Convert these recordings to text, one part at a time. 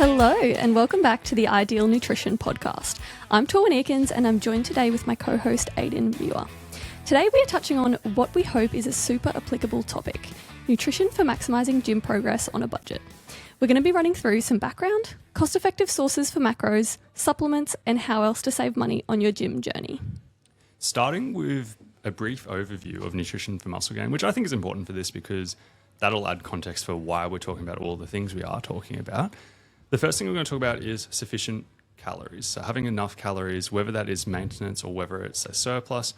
Hello and welcome back to the Ideal Nutrition Podcast. I'm Torwen Eerkens and I'm joined today with my co-host Aidan Muir. Today we are touching on what we hope is a super applicable topic, nutrition for maximising gym progress on a budget. We're going to be running through some background, cost-effective sources for macros, supplements and how else to save money on your gym journey. Starting with a brief overview of nutrition for muscle gain, which I think is important for this because that'll add context for why we're talking about all the things we are talking about. The first thing we're going to talk about is sufficient calories. So having enough calories, whether that is maintenance or whether it's a surplus.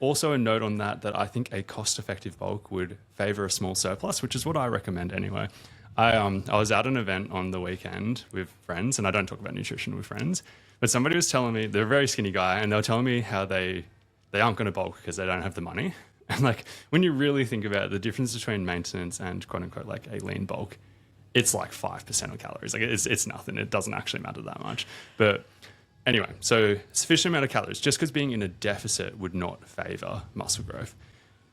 Also a note on that I think a cost-effective bulk would favour a small surplus, which is what I recommend anyway. I was at an event on the weekend with friends, and I don't talk about nutrition with friends, but somebody was telling me, they're a very skinny guy, and they were telling me how they aren't going to bulk because they don't have the money. And like, when you really think about it, the difference between maintenance and quote unquote like a lean bulk, it's like 5% of calories. Like it's nothing. It doesn't actually matter that much. But anyway, so sufficient amount of calories, just because being in a deficit would not favour muscle growth.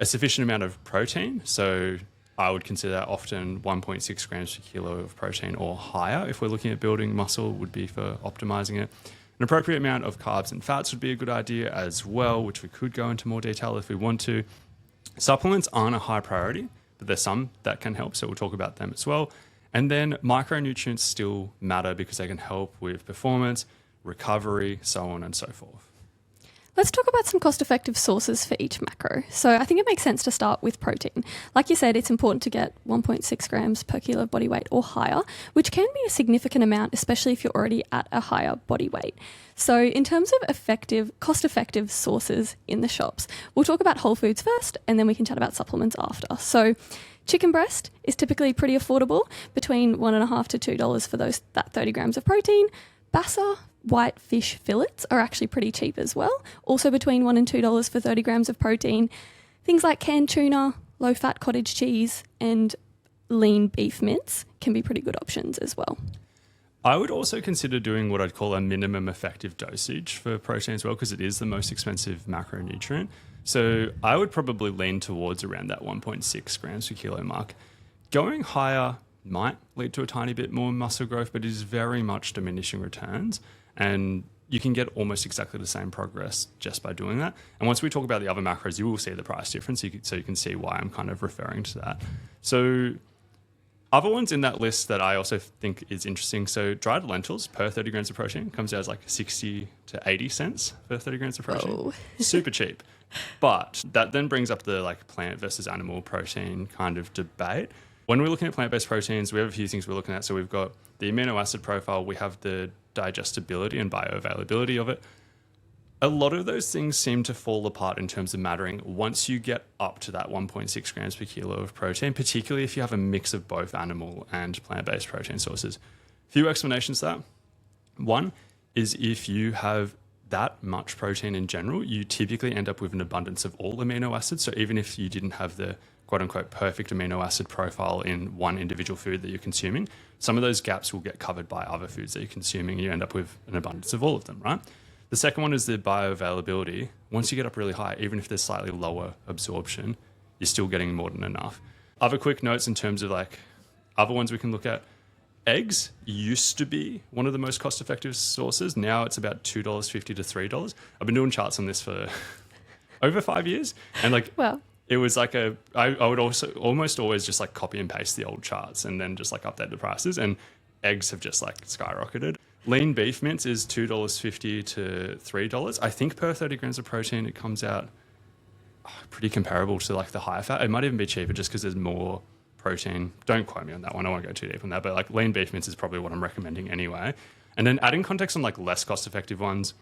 A sufficient amount of protein. So I would consider that often 1.6 grams per kilo of protein or higher if we're looking at building muscle would be for optimizing it. An appropriate amount of carbs and fats would be a good idea as well, which we could go into more detail if we want to. Supplements aren't a high priority, but there's some that can help, so we'll talk about them as well. And then micronutrients still matter because they can help with performance, recovery, so on and so forth. Let's talk about some cost-effective sources for each macro. So I think it makes sense to start with protein. Like you said, it's important to get 1.6 grams per kilo of body weight or higher, which can be a significant amount, especially if you're already at a higher body weight. So in terms of cost-effective sources in the shops, we'll talk about whole foods first, and then we can chat about supplements after. So chicken breast is typically pretty affordable, between $1.50 to $2 for that 30 grams of protein. Bassa white fish fillets are actually pretty cheap as well, also between $1 and $2 for 30 grams of protein. Things like canned tuna, low-fat cottage cheese, and lean beef mince can be pretty good options as well. I would also consider doing what I'd call a minimum effective dosage for protein as well, because it is the most expensive macronutrient. So I would probably lean towards around that 1.6 grams per kilo mark. Going higher might lead to a tiny bit more muscle growth, but it is very much diminishing returns. And you can get almost exactly the same progress just by doing that. And once we talk about the other macros, you will see the price difference, so you can see why I'm kind of referring to that. So other ones in that list that I also think is interesting. So dried lentils per 30 grams of protein comes out as like 60 to 80 cents per 30 grams of protein. Oh. Super cheap. But that then brings up the like plant versus animal protein kind of debate. When we're looking at plant-based proteins, we have a few things we're looking at. So we've got the amino acid profile, we have the digestibility and bioavailability of it. A lot of those things seem to fall apart in terms of mattering once you get up to that 1.6 grams per kilo of protein, particularly if you have a mix of both animal and plant-based protein sources. Few explanations to that. One is if you have that much protein in general, you typically end up with an abundance of all amino acids. So even if you didn't have the quote unquote perfect amino acid profile in one individual food that you're consuming, some of those gaps will get covered by other foods that you're consuming and you end up with an abundance of all of them, right? The second one is the bioavailability. Once you get up really high, even if there's slightly lower absorption, you're still getting more than enough. Other quick notes in terms of like other ones we can look at. Eggs used to be one of the most cost-effective sources. Now it's about $2.50 to $3. I've been doing charts on this for over 5 years. And like, well, it was like I would also almost always just like copy and paste the old charts and then just like update the prices. And eggs have just like skyrocketed. Lean beef mince is $2.50 to $3. I think per 30 grams of protein, it comes out pretty comparable to like the higher fat. It might even be cheaper just because there's more protein. Don't quote me on that one. I won't go too deep on that. But like lean beef mince is probably what I'm recommending anyway. And then adding context on like less cost-effective ones,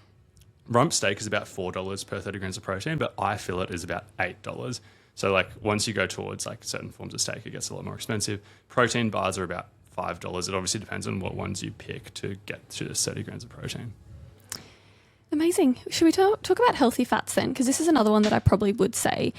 rump steak is about $4 per 30 grams of protein, but eye fillet is about $8. So like once you go towards like certain forms of steak, it gets a lot more expensive. Protein bars are about $5. It obviously depends on what ones you pick to get to the 30 grams of protein. Amazing. Should we talk about healthy fats then? Because this is another one that I probably would say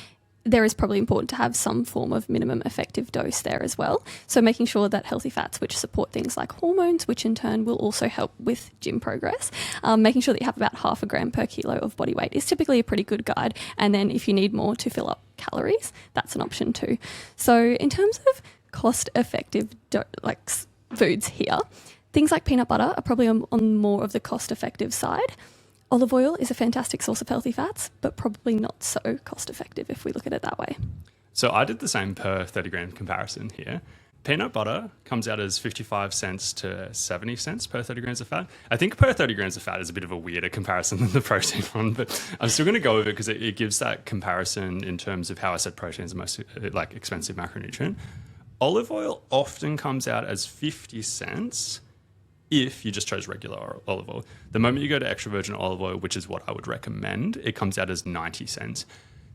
there is probably important to have some form of minimum effective dose there as well. So making sure that healthy fats, which support things like hormones, which in turn will also help with gym progress, making sure that you have about 0.5 gram per kilo of body weight is typically a pretty good guide. And then if you need more to fill up calories, that's an option too. So in terms of cost effective foods here, Things like peanut butter are probably on more of the cost-effective side. Olive oil is a fantastic source of healthy fats, but probably not so cost-effective if we look at it that way. So I did the same per 30 gram comparison here. Peanut butter comes out as 55 cents to 70 cents per 30 grams of fat. I think per 30 grams of fat is a bit of a weirder comparison than the protein one, but I'm still going to go with it because it gives that comparison in terms of how I said protein is the most expensive macronutrient. Olive oil often comes out as 50 cents if you just chose regular olive oil. The moment you go to extra virgin olive oil, which is what I would recommend, it comes out as 90 cents.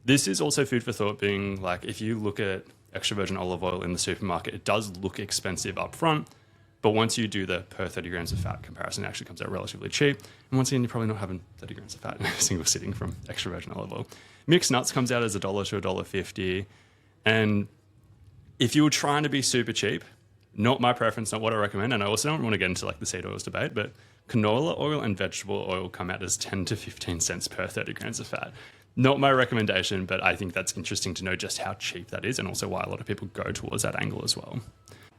This is also food for thought, being like, if you look at extra virgin olive oil in the supermarket, it does look expensive up front, but once you do the per 30 grams of fat comparison, it actually comes out relatively cheap. And once again, you're probably not having 30 grams of fat in a single sitting from extra virgin olive oil. Mixed nuts comes out as $1 to $1.50. And if you were trying to be super cheap, not my preference, not what I recommend, and I also don't want to get into like the seed oils debate, but canola oil and vegetable oil come out as 10 to 15 cents per 30 grams of fat. Not my recommendation, but I think that's interesting to know just how cheap that is and also why a lot of people go towards that angle as well.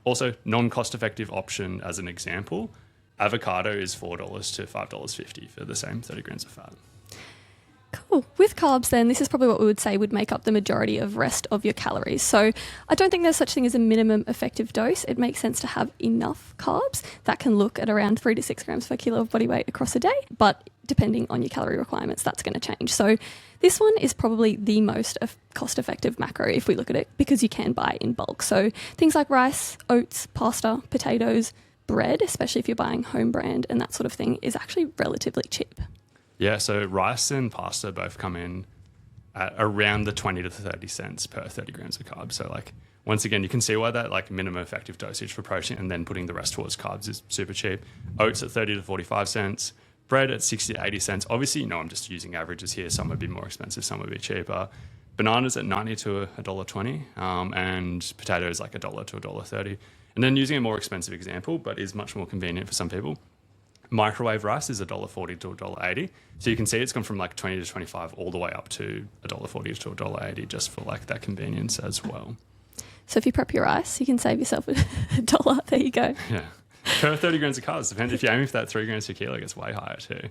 Also, non-cost-effective option as an example, avocado is $4 to $5.50 for the same 30 grams of fat. Cool. With carbs then, this is probably what we would say would make up the majority of rest of your calories. So I don't think there's such thing as a minimum effective dose. It makes sense to have enough carbs. That can look at around 3 to 6 grams per kilo of body weight across a day, but depending on your calorie requirements, that's going to change. So this one is probably the most cost-effective macro if we look at it, because you can buy in bulk. So things like rice, oats, pasta, potatoes, bread, especially if you're buying home brand and that sort of thing, is actually relatively cheap. Yeah, so rice and pasta both come in at around the 20 to 30 cents per 30 grams of carbs. So like, once again, you can see why that like minimum effective dosage for protein and then putting the rest towards carbs is super cheap. Oats at 30 to 45 cents, bread at 60 to 80 cents. Obviously, I'm just using averages here. Some would be more expensive, some would be cheaper. Bananas at 90 to $1.20, and potatoes like $1 to $1.30. And then using a more expensive example, but is much more convenient for some people, microwave rice is $1.40 to $1.80. So you can see it's gone from like 20 to 25 all the way up to $1.40 to $1.80 just for like that convenience as well. So if you prep your rice, you can save yourself $1. There you go. Yeah. Per 30 grams of carbs. Depends if you're aiming for that 3 grams per kilo, it gets way higher too.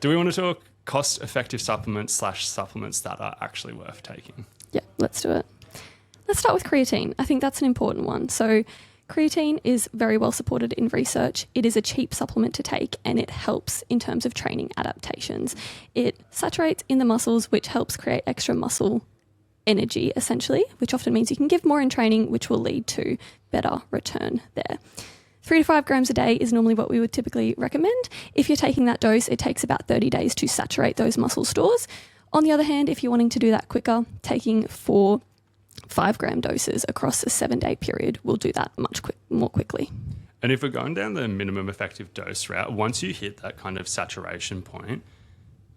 Do we want to talk cost-effective supplements that are actually worth taking? Yeah, let's do it. Let's start with creatine. I think that's an important one. So creatine is very well supported in research. It is a cheap supplement to take and it helps in terms of training adaptations. It saturates in the muscles, which helps create extra muscle energy essentially, which often means you can give more in training, which will lead to better return there. 3 to 5 grams a day is normally what we would typically recommend. If you're taking that dose, it takes about 30 days to saturate those muscle stores. On the other hand, if you're wanting to do that quicker, taking 4 5-gram doses across a 7-day period will do that much more quickly. And if we're going down the minimum effective dose route, once you hit that kind of saturation point,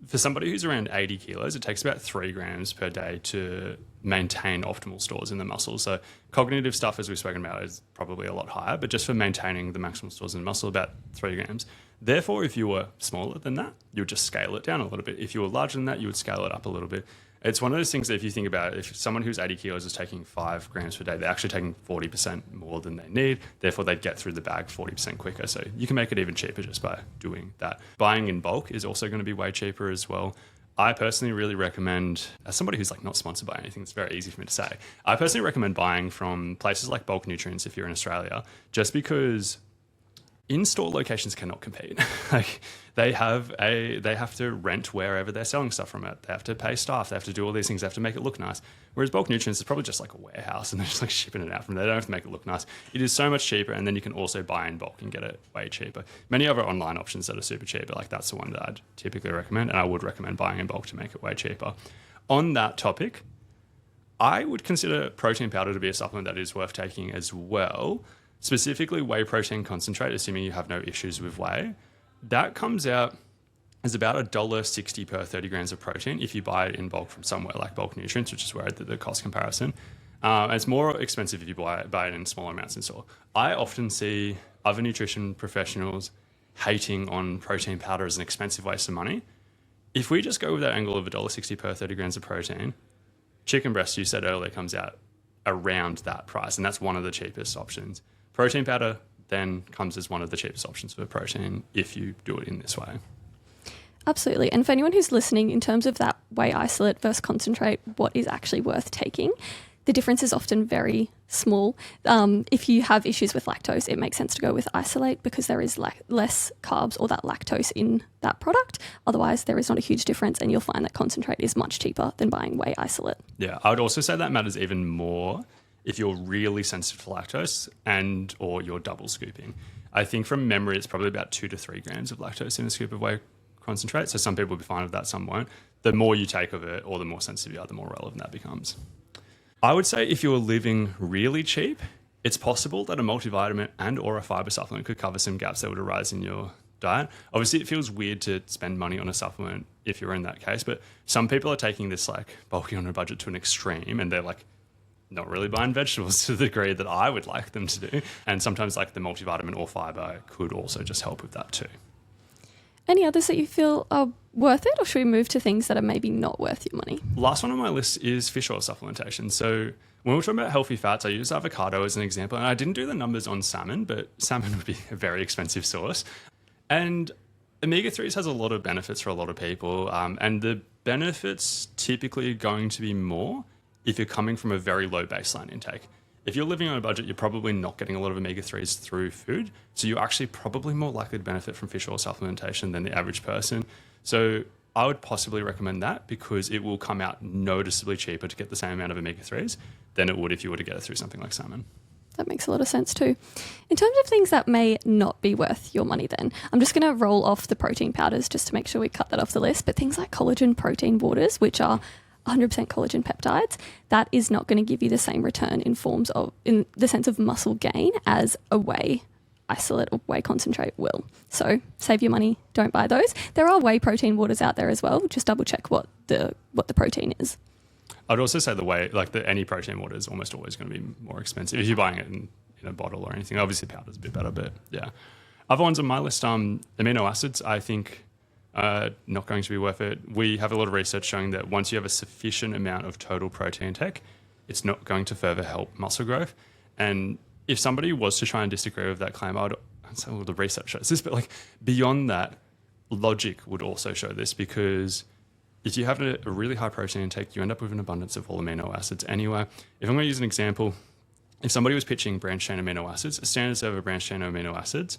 for somebody who's around 80 kilos, it takes about 3 grams per day to maintain optimal stores in the muscles. So cognitive stuff, as we've spoken about, is probably a lot higher, but just for maintaining the maximal stores in the muscle, about 3 grams. Therefore, if you were smaller than that, you would just scale it down a little bit. If you were larger than that, you would scale it up a little bit. It's one of those things that if you think about it, if someone who's 80 kilos is taking 5 grams per day, they're actually taking 40% more than they need. Therefore, they'd get through the bag 40% quicker. So you can make it even cheaper just by doing that. Buying in bulk is also going to be way cheaper as well. I personally really recommend, as somebody who's like not sponsored by anything, it's very easy for me to say, I personally recommend buying from places like Bulk Nutrients if you're in Australia, just because in-store locations cannot compete. Like they have to rent wherever they're selling stuff from it. They have to pay staff. They have to do all these things. They have to make it look nice. Whereas Bulk Nutrients is probably just like a warehouse and they're just like shipping it out from there. They don't have to make it look nice. It is so much cheaper, and then you can also buy in bulk and get it way cheaper. Many other online options that are super cheap, but like that's the one that I'd typically recommend, and I would recommend buying in bulk to make it way cheaper. On that topic, I would consider protein powder to be a supplement that is worth taking as well. Specifically whey protein concentrate, assuming you have no issues with whey. That comes out as about $1.60 per 30 grams of protein if you buy it in bulk from somewhere like Bulk Nutrients, which is where I did the cost comparison. And it's more expensive if you buy it in smaller amounts in store. I often see other nutrition professionals hating on protein powder as an expensive waste of money. If we just go with that angle of $1.60 per 30 grams of protein, chicken breast, you said earlier, comes out around that price, and that's one of the cheapest options. Protein powder, then comes as one of the cheapest options for protein if you do it in this way. Absolutely. And for anyone who's listening, in terms of that whey isolate versus concentrate, what is actually worth taking, the difference is often very small. If you have issues with lactose, it makes sense to go with isolate because there is less carbs or that lactose in that product. Otherwise, there is not a huge difference, and you'll find that concentrate is much cheaper than buying whey isolate. Yeah, I would also say that matters even more if you're really sensitive to lactose and or you're double scooping. I think from memory, it's probably about 2 to 3 grams of lactose in a scoop of whey concentrate. So some people will be fine with that, some won't. The more you take of it or the more sensitive you are, the more relevant that becomes. I would say if you're living really cheap, it's possible that a multivitamin and or a fibre supplement could cover some gaps that would arise in your diet. Obviously, it feels weird to spend money on a supplement if you're in that case, but some people are taking this like bulking on a budget to an extreme, and they're like not really buying vegetables to the degree that I would like them to do. And sometimes like the multivitamin or fibre could also just help with that too. Any others that you feel are worth it, or should we move to things that are maybe not worth your money? Last one on my list is fish oil supplementation. So when we're talking about healthy fats, I use avocado as an example, and I didn't do the numbers on salmon, but salmon would be a very expensive source. And omega-3s has a lot of benefits for a lot of people, and the benefits typically are going to be more if you're coming from a very low baseline intake. If you're living on a budget, you're probably not getting a lot of omega-3s through food. So you're actually probably more likely to benefit from fish oil supplementation than the average person. So I would possibly recommend that because it will come out noticeably cheaper to get the same amount of omega-3s than it would if you were to get it through something like salmon. That makes a lot of sense too. In terms of things that may not be worth your money then, I'm just going to roll off the protein powders just to make sure we cut that off the list. But things like collagen protein waters, which are 100% collagen peptides, that is not going to give you the same return in the sense of muscle gain as a whey isolate or whey concentrate will. So save your money, don't buy those. There are whey protein waters out there as well. Just double check what the protein is. I'd also say any protein water is almost always going to be more expensive if you're buying it in a bottle or anything. Obviously powder's a bit better, but yeah. Other ones on my list, amino acids, I think not going to be worth it. We have a lot of research showing that once you have a sufficient amount of total protein intake, it's not going to further help muscle growth. And if somebody was to try and disagree with that claim, I'd say, well, the research shows this, but like beyond that, logic would also show this, because if you have a really high protein intake, you end up with an abundance of all amino acids anyway. If I'm going to use an example, if somebody was pitching branched chain amino acids, a standard serve of branched chain amino acids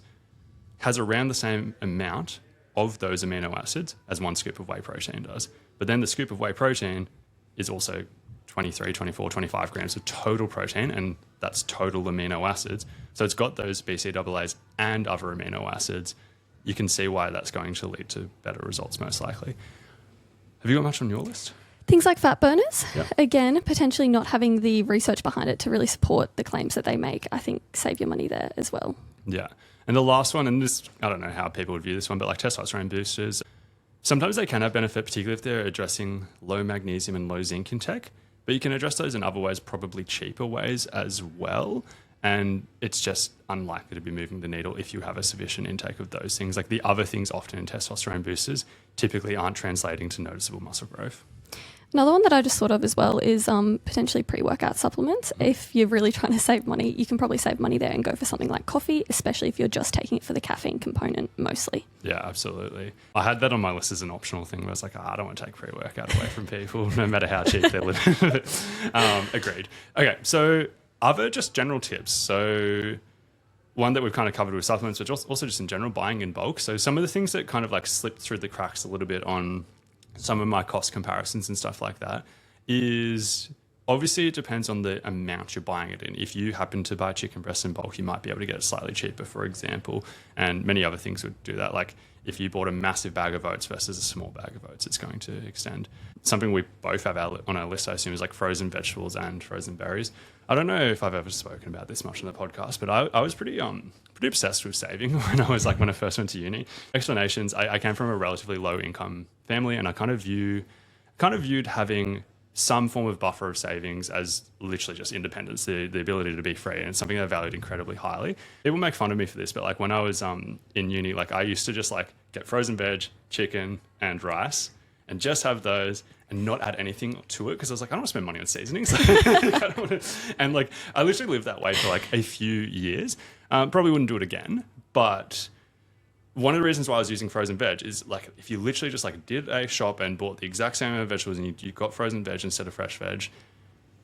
has around the same amount of those amino acids as one scoop of whey protein does. But then the scoop of whey protein is also 23, 24, 25 grams of total protein, and that's total amino acids. So it's got those BCAAs and other amino acids. You can see why that's going to lead to better results most likely. Have you got much on your list? Things like fat burners, Yep. Again, potentially not having the research behind it to really support the claims that they make. I think save your money there as well. Yeah. And the last one, and this, I don't know how people would view this one, but like testosterone boosters, sometimes they can have benefit, particularly if they're addressing low magnesium and low zinc intake, but you can address those in other ways, probably cheaper ways as well. And it's just unlikely to be moving the needle if you have a sufficient intake of those things. Like the other things often in testosterone boosters typically aren't translating to noticeable muscle growth. Another one that I just thought of as well is potentially pre-workout supplements. If you're really trying to save money, you can probably save money there and go for something like coffee, especially if you're just taking it for the caffeine component mostly. Yeah, absolutely. I had that on my list as an optional thing where I was like, I don't want to take pre-workout away from people, no matter how cheap they're living. Agreed. Okay, so other just general tips. So one that we've kind of covered with supplements, but also just in general, buying in bulk. So some of the things that kind of like slipped through the cracks a little bit on some of my cost comparisons and stuff like that is obviously it depends on the amount you're buying it in. If you happen to buy chicken breast in bulk, you might be able to get it slightly cheaper, for example, and many other things would do that. Like if you bought a massive bag of oats versus a small bag of oats, it's going to extend. Something we both have on our list, I assume, is like frozen vegetables and frozen berries. I don't know if I've ever spoken about this much on the podcast, but I was pretty obsessed with saving when I first went to uni. Explanations, I came from a relatively low income family, and I kind of viewed having some form of buffer of savings as literally just independence, the ability to be free, and it's something I valued incredibly highly. People make fun of me for this, but like when I was in uni, like I used to just like get frozen veg, chicken, and rice, and just have those and not add anything to it, because I was like, I don't want to spend money on seasonings. And like, I literally lived that way for like a few years. Probably wouldn't do it again, but one of the reasons why I was using frozen veg is like, if you literally just like did a shop and bought the exact same amount of vegetables and you got frozen veg instead of fresh veg,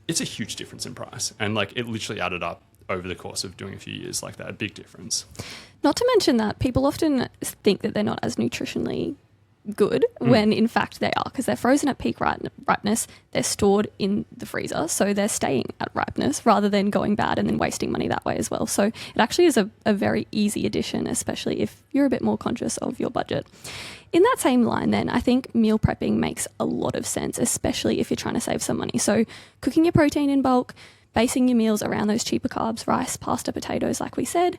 it's a huge difference in price. And like, it literally added up over the course of doing a few years like that, a big difference. Not to mention that people often think that they're not as nutritionally good when in fact they are, because they're frozen at peak ripeness, they're stored in the freezer, so they're staying at ripeness rather than going bad and then wasting money that way as well. So it actually is a very easy addition, especially if you're a bit more conscious of your budget. In that same line then, I think meal prepping makes a lot of sense, especially if you're trying to save some money. So cooking your protein in bulk, basing your meals around those cheaper carbs, rice, pasta, potatoes, like we said,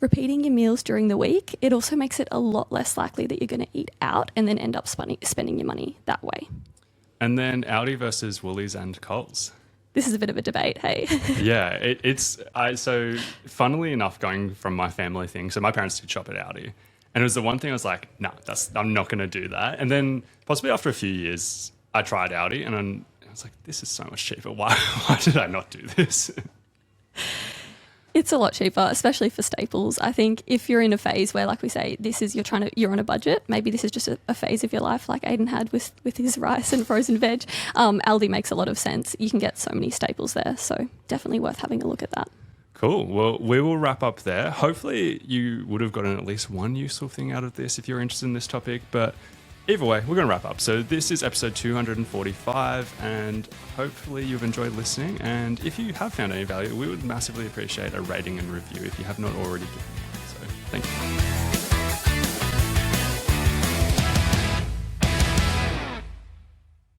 repeating your meals during the week, it also makes it a lot less likely that you're going to eat out and then end up spending your money that way. And then Aldi versus Woolies and Coles. This is a bit of a debate, hey? Yeah, so funnily enough, going from my family thing, so my parents did shop at Aldi, and it was the one thing I was like, no, I'm not going to do that. And then possibly after a few years, I tried Aldi, and I was like, this is so much cheaper. Why did I not do this? It's a lot cheaper, especially for staples. I think if you're in a phase where, like we say, you're on a budget, maybe this is just a phase of your life like Aidan had with his rice and frozen veg, Aldi makes a lot of sense. You can get so many staples there, so definitely worth having a look at that. Cool. Well, we will wrap up there. Hopefully you would have gotten at least one useful thing out of this if you're interested in this topic, but either way, we're going to wrap up. So this is episode 245, and hopefully you've enjoyed listening. And if you have found any value, we would massively appreciate a rating and review if you have not already given one. So thank you.